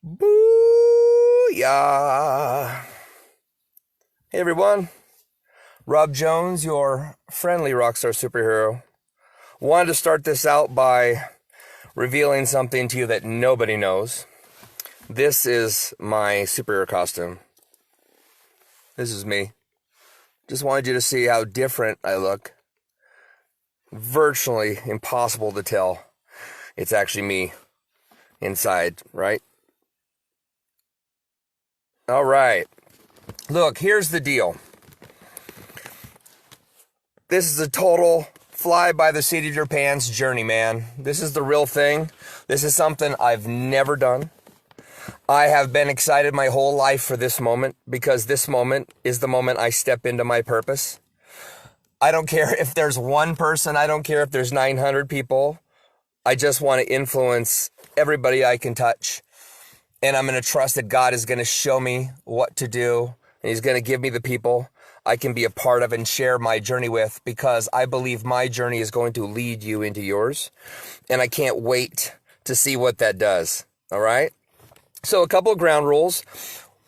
Booyah! Hey everyone, Rob Jones, your friendly rockstar superhero. Wanted to start this out by revealing something to you that nobody knows. This is my superhero costume. This is me. Just wanted you to see how different I look. Virtually impossible to tell. It's actually me inside, right? All right. Look, here's the deal. This is a total fly by the seat of your pants journey, man. This is the real thing. This is something I've never done. I have been excited my whole life for this moment because this moment is the moment I step into my purpose. I don't care if there's one person. I don't care if there's 900 people. I just want to influence everybody I can touch. And I'm going to trust that God is going to show me what to do. And He's going to give me the people I can be a part of and share my journey with, because I believe my journey is going to lead you into yours. And I can't wait to see what that does. All right? So a couple of ground rules.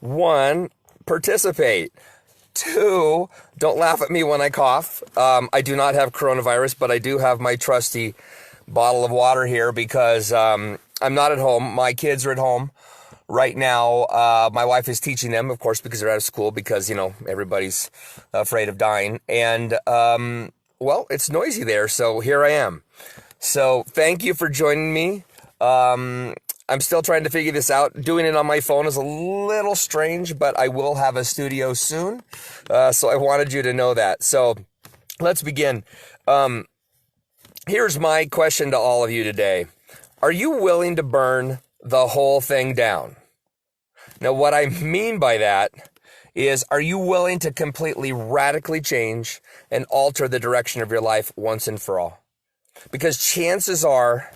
1, participate. 2, don't laugh at me when I cough. I do not have coronavirus, but I do have my trusty bottle of water here because I'm not at home. My kids are at home right now. My wife is teaching them, of course, because they're out of school, because, everybody's afraid of dying. And, well, it's noisy there, so here I am. So thank you for joining me. I'm still trying to figure this out. Doing it on my phone is a little strange, but I will have a studio soon. So I wanted you to know that. So let's begin. Here's my question to all of you today. Are you willing to burn the whole thing down? Now, what I mean by that is, are you willing to completely radically change and alter the direction of your life once and for all? Because chances are,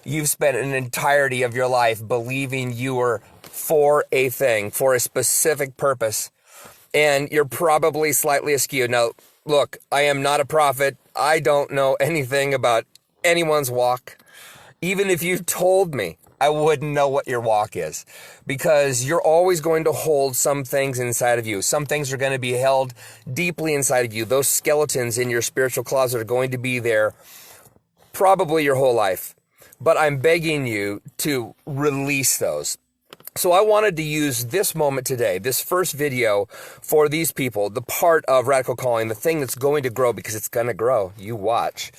you've spent an entirety of your life believing you were for a thing, for a specific purpose, and you're probably slightly askew. Now, look, I am not a prophet. I don't know anything about anyone's walk. Even if you told me, I wouldn't know what your walk is, because you're always going to hold some things inside of you. Some things are going to be held deeply inside of you. Those skeletons in your spiritual closet are going to be there probably your whole life. But I'm begging you to release those. So I wanted to use this moment today, this first video, for these people, the part of Radical Calling, the thing that's going to grow, because it's going to grow. You watch.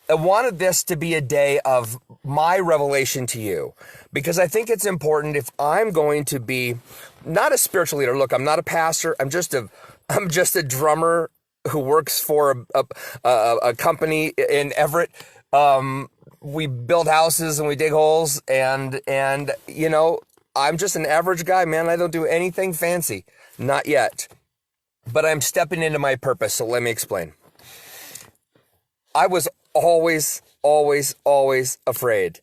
I wanted this to be a day of my revelation to you, because I think it's important, if I'm going to be not a spiritual leader. Look, I'm not a pastor. I'm just a drummer who works for a company in Everett. We build houses and we dig holes, and I'm just an average guy, man. I don't do anything fancy. Not yet. But I'm stepping into my purpose, so let me explain. I was always afraid.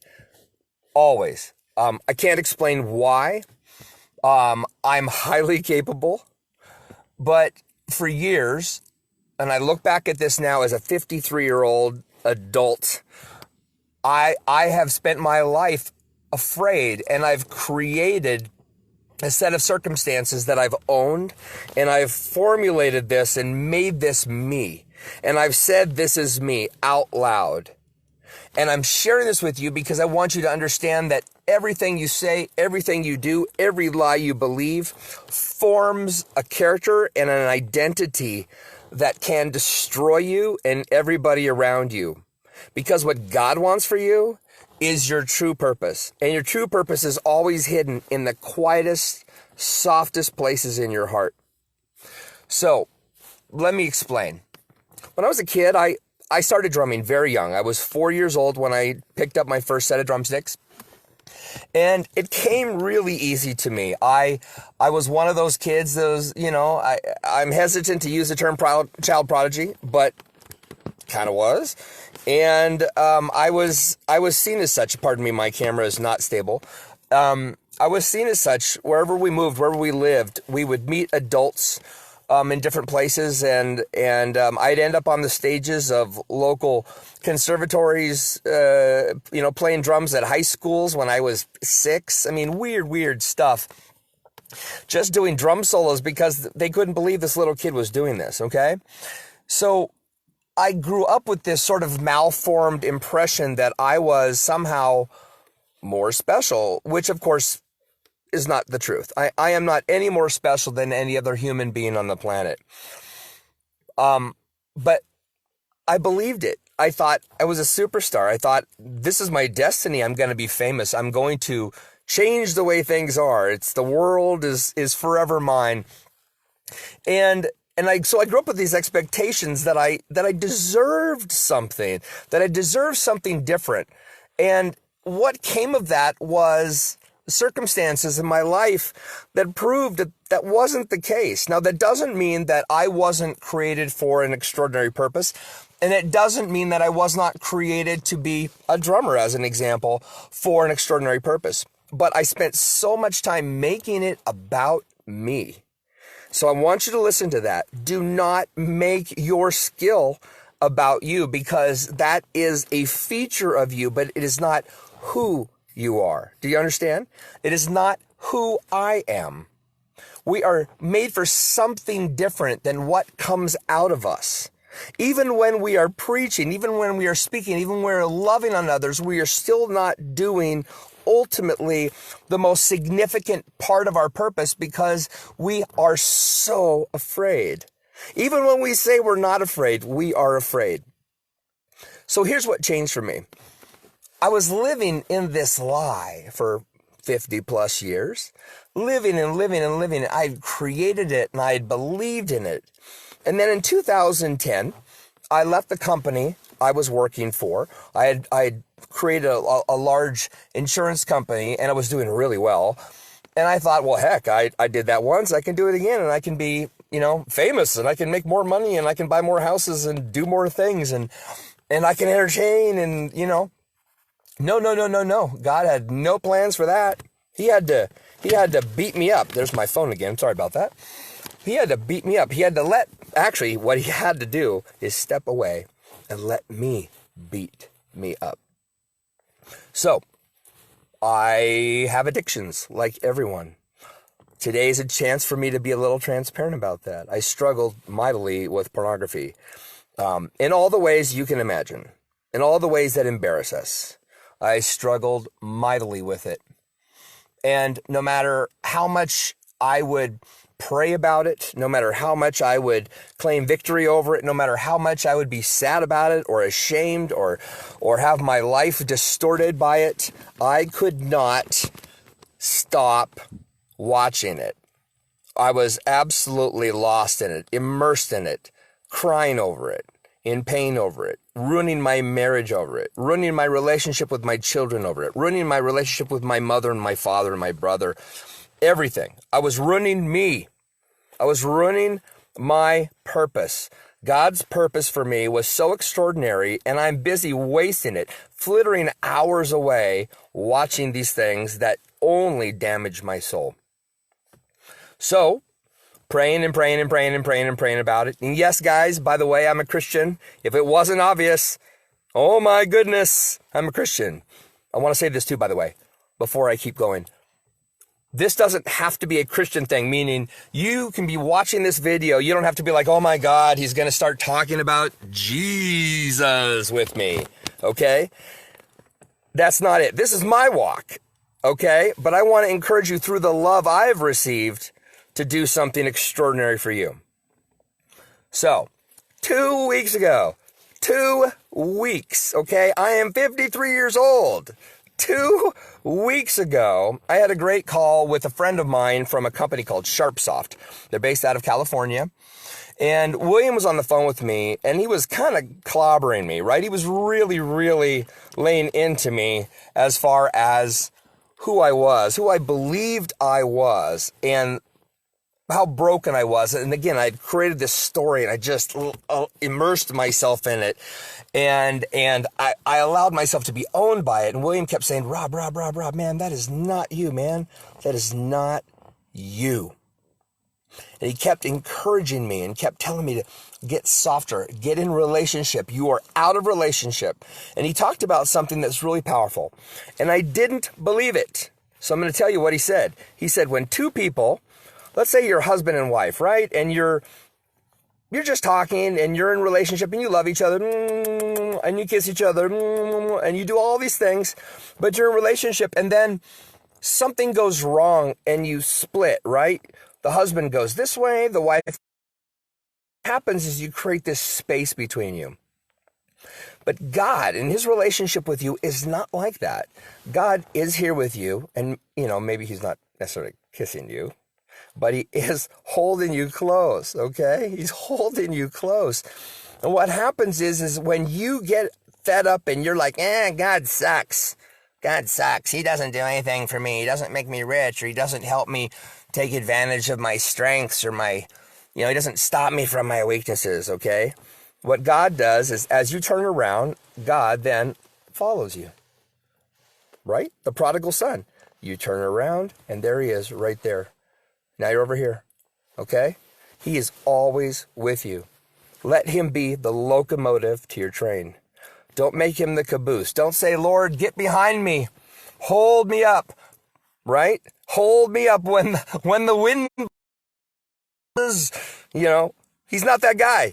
Always. I can't explain why. I'm highly capable. But for years, and I look back at this now as a 53-year-old adult, I have spent my life afraid, and I've created a set of circumstances that I've owned, and I've formulated this and made this me. And I've said this is me out loud. And I'm sharing this with you because I want you to understand that everything you say, everything you do, every lie you believe forms a character and an identity that can destroy you and everybody around you. Because what God wants for you is your true purpose. And your true purpose is always hidden in the quietest, softest places in your heart. So, let me explain. When I was a kid, I started drumming very young. I was 4 years old when I picked up my first set of drumsticks. And it came really easy to me. I was one of those kids, I'm hesitant to use the term child prodigy, but kind of was. And I was seen as such. Pardon me, my camera is not stable. I was seen as such wherever we moved, wherever we lived. We would meet adults in different places, and I'd end up on the stages of local conservatories, playing drums at high schools when I was 6. I mean, weird stuff. Just doing drum solos because they couldn't believe this little kid was doing this, okay? So I grew up with this sort of malformed impression that I was somehow more special, which of course is not the truth. I am not any more special than any other human being on the planet. But I believed it. I thought I was a superstar. I thought, this is my destiny. I'm going to be famous. I'm going to change the way things are. The world is forever mine. So I grew up with these expectations that I deserved something, that I deserved something different. And what came of that was circumstances in my life that proved that wasn't the case. Now, that doesn't mean that I wasn't created for an extraordinary purpose. And it doesn't mean that I was not created to be a drummer, as an example, for an extraordinary purpose. But I spent so much time making it about me. So I want you to listen to that. Do not make your skill about you, because that is a feature of you, but it is not who you are. Do you understand? It is not who I am. We are made for something different than what comes out of us. Even when we are preaching, even when we are speaking, even when we're loving on others, we are still not doing ultimately the most significant part of our purpose, because we are so afraid. Even when we say we're not afraid, we are afraid. So here's what changed for me. I was living in this lie for 50 plus years, living. I created it and I believed in it. And then in 2010, I left the company I was working for. I had created a large insurance company, and I was doing really well. And I thought, well, heck, I did that once. I can do it again, and I can be, famous, and I can make more money, and I can buy more houses and do more things, and I can entertain, and, No. God had no plans for that. He had to beat me up. There's my phone again. Sorry about that. He had to beat me up. What he had to do is step away and let me beat me up. So, I have addictions like everyone. Today is a chance for me to be a little transparent about that. I struggled mightily with pornography in all the ways you can imagine, in all the ways that embarrass us. I struggled mightily with it. And no matter how much I would pray about it, no matter how much I would claim victory over it, no matter how much I would be sad about it or ashamed or have my life distorted by it, I could not stop watching it. I was absolutely lost in it, immersed in it, crying over it, in pain over it, ruining my marriage over it, ruining my relationship with my children over it, ruining my relationship with my mother and my father and my brother, everything. I was ruining me. I was ruining my purpose. God's purpose for me was so extraordinary, and I'm busy wasting it, flittering hours away watching these things that only damage my soul. So, praying about it. And yes, guys, by the way, I'm a Christian. If it wasn't obvious, oh my goodness, I'm a Christian. I want to say this too, by the way, before I keep going. This doesn't have to be a Christian thing, meaning you can be watching this video. You don't have to be like, oh my God, he's going to start talking about Jesus with me, okay? That's not it. This is my walk, okay? But I want to encourage you through the love I've received to do something extraordinary for you. So, 2 weeks ago, 2 weeks, okay? I am 53 years old. 2 weeks ago, I had a great call with a friend of mine from a company called SharpSoft. They're based out of California. And William was on the phone with me, and he was kind of clobbering me, right? He was really, really laying into me as far as who I was, who I believed I was, and how broken I was. And again, I'd created this story, and I just immersed myself in it. And I allowed myself to be owned by it. And William kept saying, Rob, man, that is not you, man. That is not you. And he kept encouraging me and kept telling me to get softer, get in relationship. You are out of relationship. And he talked about something that's really powerful. And I didn't believe it. So I'm going to tell you what he said. He said, when two people, let's say you're husband and wife, right? And you're just talking and you're in a relationship and you love each other and you kiss each other and you do all these things, but you're in a relationship and then something goes wrong and you split, right? The husband goes this way, the wife. What happens is you create this space between you. But God, in his relationship with you, is not like that. God is here with you, and, maybe he's not necessarily kissing you, but he is holding you close, okay? He's holding you close. And what happens is when you get fed up and you're like, God sucks. God sucks. He doesn't do anything for me. He doesn't make me rich, or he doesn't help me take advantage of my strengths, or he doesn't stop me from my weaknesses, okay? What God does is, as you turn around, God then follows you, right? The prodigal son. You turn around, and there he is right there. Now you're over here, okay? He is always with you. Let him be the locomotive to your train. Don't make him the caboose. Don't say, Lord, get behind me. Hold me up, right? Hold me up when the wind is, he's not that guy.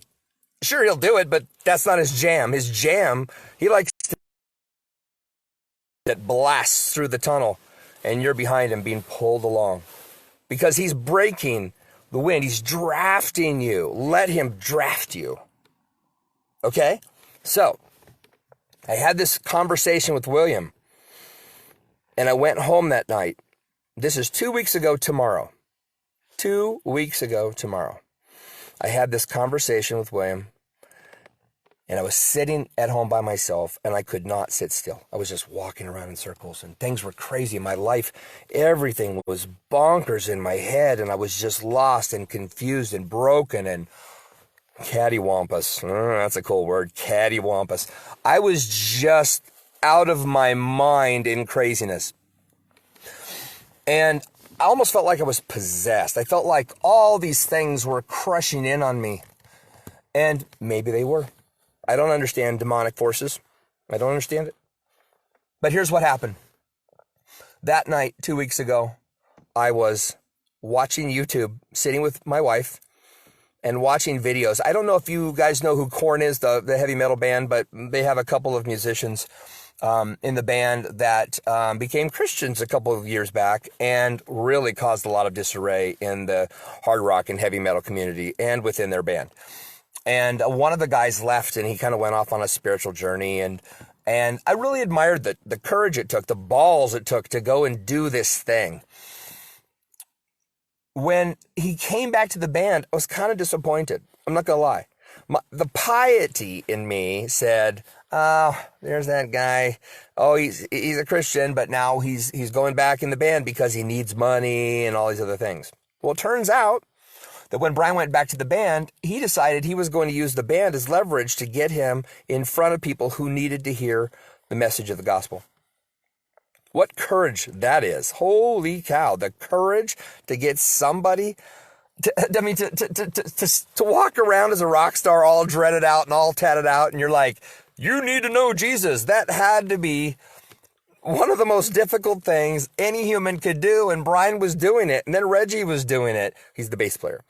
Sure, he'll do it, but that's not his jam. His jam, he likes to that blasts through the tunnel, and you're behind him being pulled along. Because he's breaking the wind. He's drafting you. Let him draft you. Okay? So, I had this conversation with William, and I went home that night. This is 2 weeks ago tomorrow. 2 weeks ago tomorrow. I had this conversation with William, and I was sitting at home by myself, and I could not sit still. I was just walking around in circles, and things were crazy. My life, everything was bonkers in my head, and I was just lost and confused and broken and cattywampus. That's a cool word, cattywampus. I was just out of my mind in craziness. And I almost felt like I was possessed. I felt like all these things were crushing in on me. And maybe they were. I don't understand demonic forces. I don't understand it. But here's what happened. That night, 2 weeks ago, I was watching YouTube, sitting with my wife, and watching videos. I don't know if you guys know who Korn is, the heavy metal band, but they have a couple of musicians in the band that became Christians a couple of years back and really caused a lot of disarray in the hard rock and heavy metal community and within their band. And one of the guys left, and he kind of went off on a spiritual journey. And I really admired the courage it took, the balls it took to go and do this thing. When he came back to the band, I was kind of disappointed. I'm not going to lie. The piety in me said, there's that guy. Oh, he's a Christian, but now he's going back in the band because he needs money and all these other things. Well, it turns out that when Brian went back to the band, he decided he was going to use the band as leverage to get him in front of people who needed to hear the message of the gospel. What courage that is. Holy cow. The courage to get somebody to walk around as a rock star all dreaded out and all tatted out, and you're like, you need to know Jesus. That had to be one of the most difficult things any human could do, and Brian was doing it, and then Reggie was doing it. He's the bass player.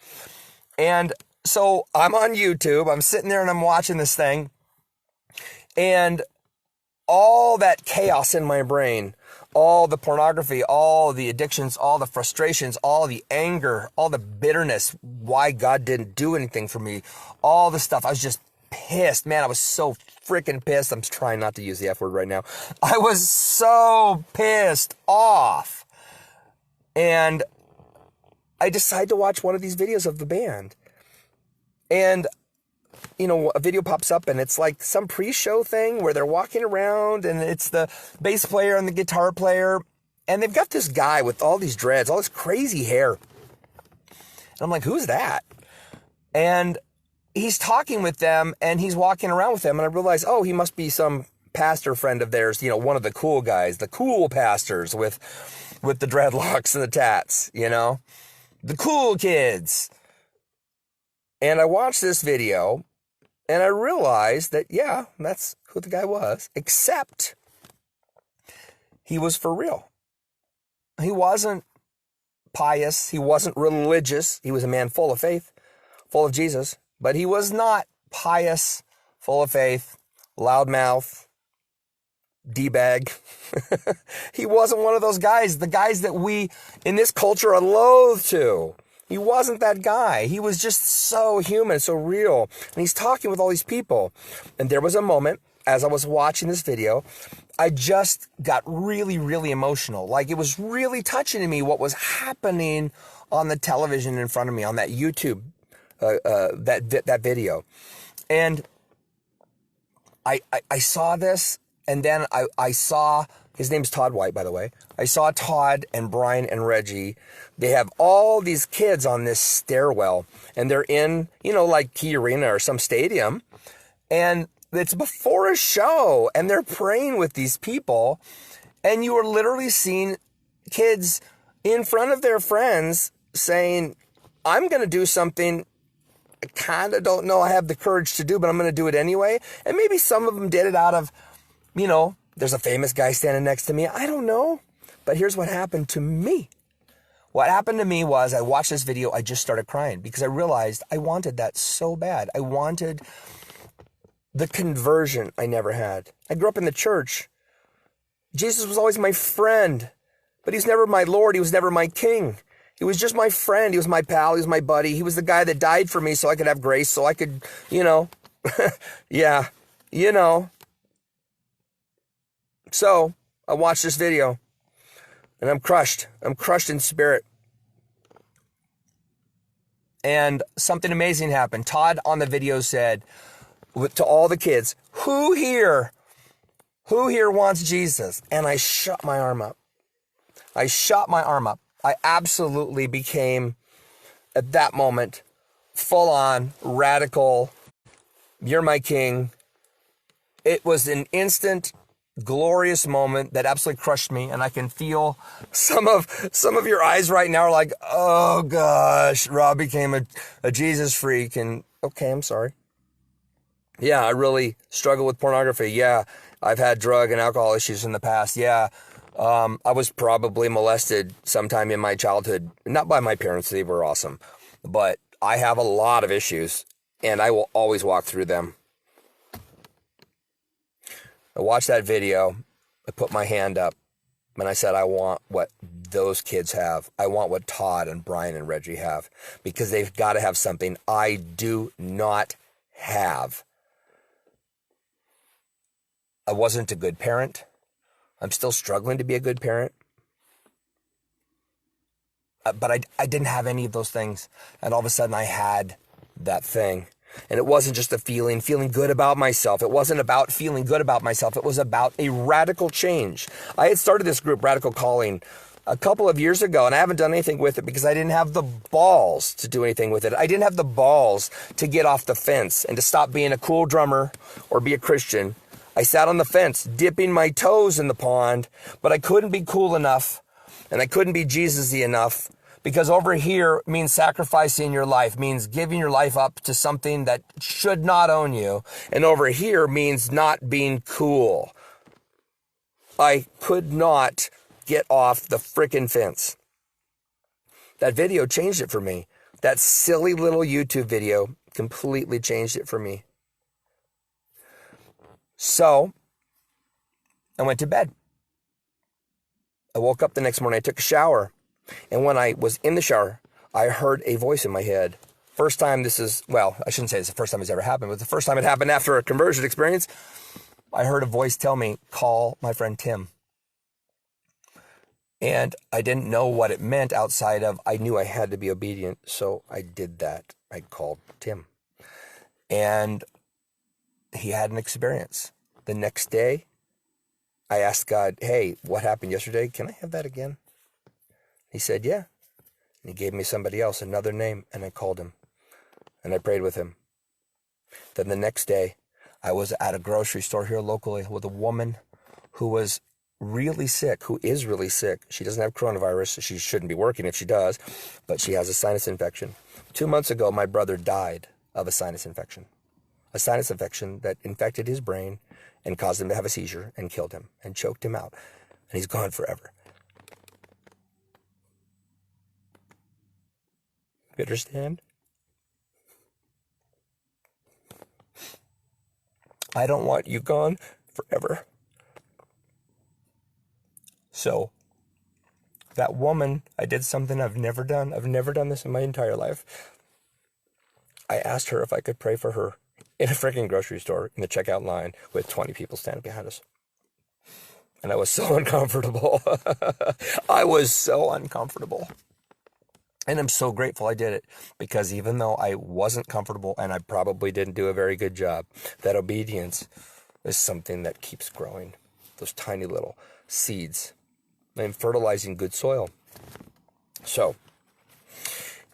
And so I'm on YouTube, I'm sitting there and I'm watching this thing, and all that chaos in my brain, all the pornography, all the addictions, all the frustrations, all the anger, all the bitterness, why God didn't do anything for me, all the stuff, I was just pissed. Man, I was so freaking pissed. I'm trying not to use the F word right now. I was so pissed off. And I decided to watch one of these videos of the band. And, a video pops up and it's like some pre-show thing where they're walking around and it's the bass player and the guitar player. And they've got this guy with all these dreads, all this crazy hair. And I'm like, who's that? And he's talking with them and he's walking around with them, and I realize, oh, he must be some pastor friend of theirs, one of the cool guys, the cool pastors with the dreadlocks and the tats, the cool kids. And I watched this video and I realized that, yeah, that's who the guy was, except he was for real. He wasn't pious. He wasn't religious. He was a man full of faith, full of Jesus, but he was not pious, full of faith, loudmouth, D-bag. He wasn't one of those guys, the guys that we in this culture are loath to. He wasn't that guy. He was just so human, so real. And he's talking with all these people. And there was a moment as I was watching this video, I just got really, really emotional. Like it was really touching to me what was happening on the television in front of me, on that YouTube, that video. And I saw this, and then I saw, his name's Todd White, by the way. I saw Todd and Brian and Reggie. They have all these kids on this stairwell, and they're in, like Key Arena or some stadium. And it's before a show, and they're praying with these people. And you are literally seeing kids in front of their friends saying, I'm going to do something I kind of don't know I have the courage to do, but I'm going to do it anyway. And maybe some of them did it out of, there's a famous guy standing next to me. I don't know. But here's what happened to me. What happened to me was I watched this video. I just started crying because I realized I wanted that so bad. I wanted the conversion I never had. I grew up in the church. Jesus was always my friend, but he was never my Lord. He was never my king. He was just my friend. He was my pal. He was my buddy. He was the guy that died for me so I could have grace, so I could, yeah, So I watched this video and I'm crushed. I'm crushed in spirit. And something amazing happened. Todd on the video said to all the kids, who here wants Jesus? And I shot my arm up. I absolutely became, at that moment, full on, radical, you're my king. It was an instant, glorious moment that absolutely crushed me. And I can feel some of your eyes right now are like, oh gosh, Rob became a Jesus freak. And okay, I'm sorry. Yeah, I really struggle with pornography. Yeah, I've had drug and alcohol issues in the past. Yeah, I was probably molested sometime in my childhood. Not by my parents, they were awesome. But I have a lot of issues, and I will always walk through them. I watched that video. I put my hand up, and I said, I want what those kids have. I want what Todd and Brian and Reggie have, because they've got to have something I do not have. I wasn't a good parent. I'm still struggling to be a good parent. But I didn't have any of those things. And all of a sudden I had that thing. And it wasn't just a feeling good about myself. It wasn't about feeling good about myself. It was about a radical change. I had started this group, Radical Calling, a couple of years ago, and I haven't done anything with it because I didn't have the balls to do anything with it. I didn't have the balls to get off the fence and to stop being a cool drummer or be a Christian. I sat on the fence, dipping my toes in the pond, but I couldn't be cool enough, and I couldn't be Jesus-y enough, because over here means sacrificing your life, means giving your life up to something that should not own you, and over here means not being cool. I could not get off the frickin' fence. That video changed it for me. That silly little YouTube video completely changed it for me. So, I went to bed. I woke up the next morning, I took a shower, and when I was in the shower, I heard a voice in my head. First time this is, well, I shouldn't say it's the first time it's ever happened, but the first time it happened after a conversion experience, I heard a voice tell me, call my friend Tim. And I didn't know what it meant outside of, I knew I had to be obedient, so I did that. I called Tim. And he had an experience. The next day, I asked God, hey, what happened yesterday? Can I have that again? He said, yeah. And he gave me somebody else, another name, and I called him. And I prayed with him. Then the next day, I was at a grocery store here locally with a woman who was really sick, who is really sick. She doesn't have coronavirus. She shouldn't be working if she does, but she has a sinus infection. 2 months ago, my brother died of a sinus infection that infected his brain and caused him to have a seizure and killed him and choked him out. And he's gone forever. You understand? I don't want you gone forever. So, that woman, I did something I've never done. I've never done this in my entire life. I asked her if I could pray for her in a freaking grocery store in the checkout line with 20 people standing behind us. And I was so uncomfortable. I was so uncomfortable. And I'm so grateful I did it, because even though I wasn't comfortable and I probably didn't do a very good job, that obedience is something that keeps growing. Those tiny little seeds and fertilizing good soil. So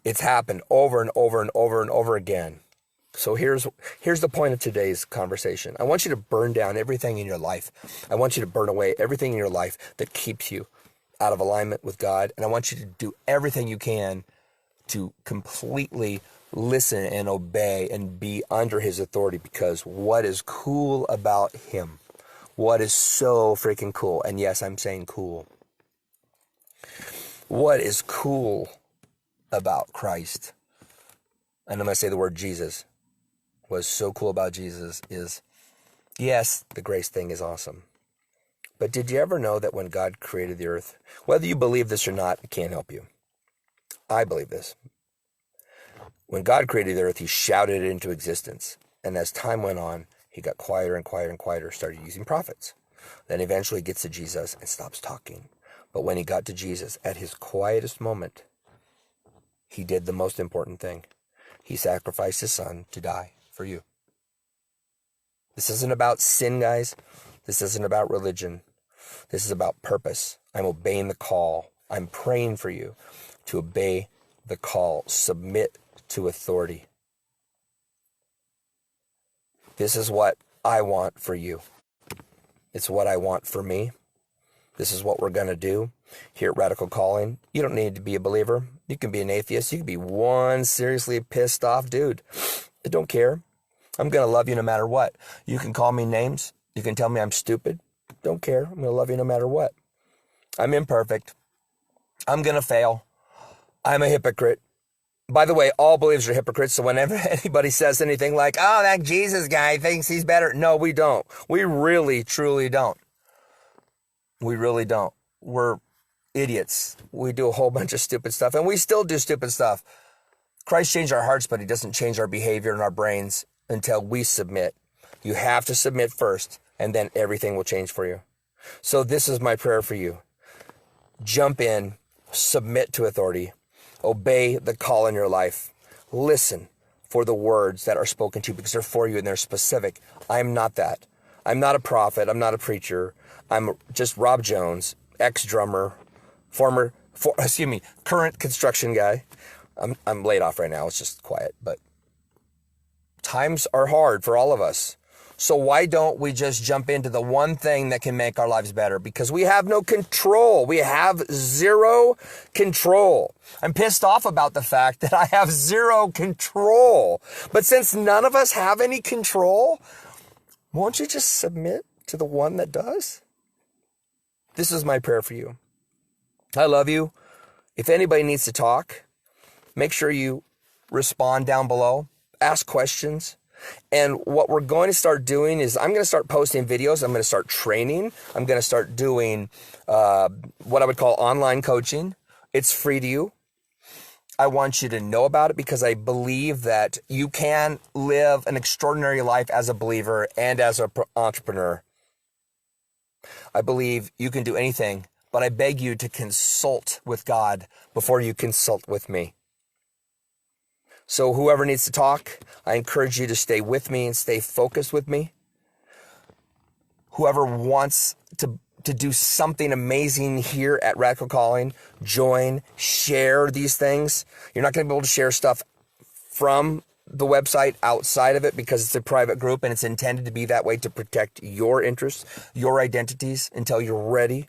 it's happened over and over and over and over again. So here's the point of today's conversation. I want you to burn down everything in your life. I want you to burn away everything in your life that keeps you out of alignment with God. And I want you to do everything you can to completely listen and obey and be under his authority, because what is cool about him, what is so freaking cool, and yes, I'm saying cool, what is cool about Christ, and I'm going to say the word Jesus, what's so cool about Jesus is, yes, the grace thing is awesome. But did you ever know that when God created the earth, whether you believe this or not, it can't help you. I believe this. When God created the earth, he shouted it into existence. And as time went on, he got quieter and quieter and quieter, started using prophets. Then eventually gets to Jesus and stops talking. But when he got to Jesus, at his quietest moment, he did the most important thing. He sacrificed his son to die for you. This isn't about sin, guys. This isn't about religion. This is about purpose. I'm obeying the call. I'm praying for you to obey the call. Submit to authority. This is what I want for you. It's what I want for me. This is what we're going to do here at Radical Calling. You don't need to be a believer. You can be an atheist. You can be one seriously pissed off dude. I don't care. I'm going to love you no matter what. You can call me names. You can tell me I'm stupid. Don't care. I'm going to love you no matter what. I'm imperfect. I'm going to fail. I'm a hypocrite. By the way, all believers are hypocrites, so whenever anybody says anything like, oh, that Jesus guy thinks he's better, no, we don't. We really, truly don't. We really don't. We're idiots. We do a whole bunch of stupid stuff, and we still do stupid stuff. Christ changed our hearts, but he doesn't change our behavior and our brains until we submit. You have to submit first, and then everything will change for you. So this is my prayer for you. Jump in, submit to authority, obey the call in your life. Listen for the words that are spoken to you, because they're for you and they're specific. I'm not that. I'm not a prophet. I'm not a preacher. I'm just Rob Jones, ex-drummer, current construction guy. I'm laid off right now. It's just quiet, but times are hard for all of us. So why don't we just jump into the one thing that can make our lives better? Because we have no control. We have zero control. I'm pissed off about the fact that I have zero control. But since none of us have any control, won't you just submit to the one that does? This is my prayer for you. I love you. If anybody needs to talk, make sure you respond down below. Ask questions. And what we're going to start doing is I'm going to start posting videos. I'm going to start training. I'm going to start doing what I would call online coaching. It's free to you. I want you to know about it because I believe that you can live an extraordinary life as a believer and as an entrepreneur. I believe you can do anything, but I beg you to consult with God before you consult with me. So whoever needs to talk, I encourage you to stay with me and stay focused with me. Whoever wants to do something amazing here at Radical Calling, join, share these things. You're not going to be able to share stuff from the website outside of it because it's a private group and it's intended to be that way to protect your interests, your identities until you're ready.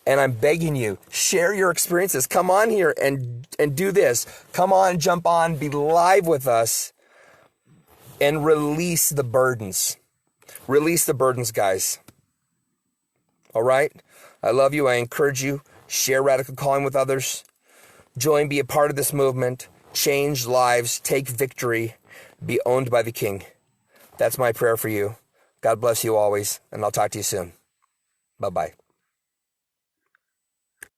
And I'm begging you, share your experiences. Come on here and do this. Come on, jump on, be live with us and release the burdens. Release the burdens, guys. All right? I love you. I encourage you. Share Radical Calling with others. Join, be a part of this movement. Change lives, take victory, be owned by the King. That's my prayer for you. God bless you always, and I'll talk to you soon. Bye-bye.